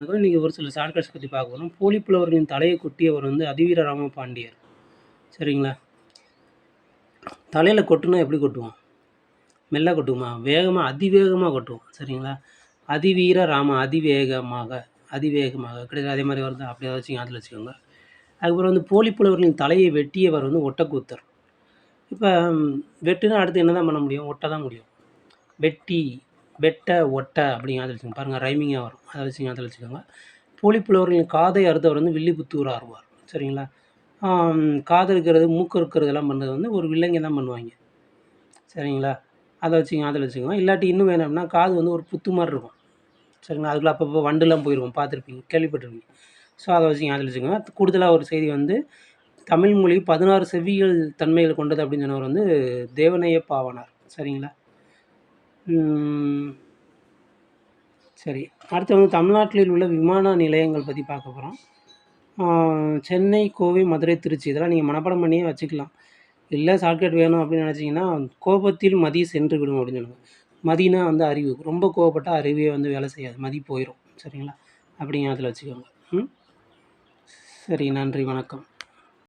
இன்னைக்கு ஒரு சில ஷார்ட்கட்ஸ் பத்தி பார்க்க போறோம். போலிப்புலவர்களின் தலையை கொட்டியவர் வந்து அதிவீர ராம பாண்டியர். சரிங்களா? தலையில கொட்டுனா எப்படி கொட்டுவோம்? மெல்ல கொட்டுவோமா? வேகமா, அதிவேகமா கொட்டுவோம். சரிங்களா? அதிவீர ராம அதிவேகமாக கிடையாது. அதே மாரி வருதா? அப்படி ஏதாச்சும் ஞாபகத்துல வச்சுக்கோங்க. அதுக்கப்புறம் வந்து போலிப்புலவர்களின் தலையை வெட்டியவர் வந்து ஒட்டக்கூத்தர். இப்ப வெட்டுனா அடுத்து என்னதான் பண்ண முடியும்? ஒட்ட தான் முடியும். வெட்டி, வெட்ட, ஒட்ட அப்படி ஞாபகத்துல வச்சுக்கோங்க. பாருங்க ரைமிங்கா வரும். அத வச்சு ஞாபகத்துல வச்சுக்கோங்க. போலிப்புலவர்களின் காதை அறுத்தவர் வந்து வில்லிபுத்தூர் ஆழ்வார். சரிங்களா? காது இருக்கிறது, மூக்கு இருக்கிறதெல்லாம் பண்ணுறது வந்து ஒரு வில்லங்க தான் பண்ணுவாய்ங்க. சரிங்களா? அத வச்சு ஞாபகத்துல வச்சுக்கோங்க. இல்லாட்டி இன்னும் வேணும் அப்படின்னா, காது வந்து ஒரு புத்து மாரி இருக்கும். சரிங்களா? அதுக்குள்ள அப்பப்போ வண்டுலாம் போயிருக்கும். பார்த்துருப்பீங்க, கேள்விப்பட்டிருப்பீங்க. ஸோ அத வச்சு ஞாபகத்துல வச்சுக்கோங்க. கூடுதலா ஒரு செய்தி வந்து, தமிழ் மொழி 16 செவ்வியல் தன்மைகள் கொண்டது அப்படின்னு சொன்னவர் வந்து தேவநேய பாவாணர். சரிங்களா? சரி. அடுத்து வந்து தமிழ்நாட்டில் உள்ள விமான நிலையங்கள் பத்தி பார்க்க போறோம். சென்னை, கோவை, மதுரை, திருச்சி இதெல்லாம் நீங்க மனப்பாடம் பண்ணியே வச்சுக்கலாம். இல்ல ஷார்ட்கட் வேணும் அப்படின்னு நினச்சிங்கன்னா, "கோபத்தில் மதி சென்று விடும்" அப்படின்னு சொல்லுங்க. மதினா வந்து அறிவு. ரொம்ப கோவப்பட்டா அறிவே வந்து வேலை செய்யாது. மதி போயிரும். சரிங்களா? அப்படி ஞாபகத்துல வச்சுக்கோங்க. ம். சரி. நன்றி. வணக்கம்.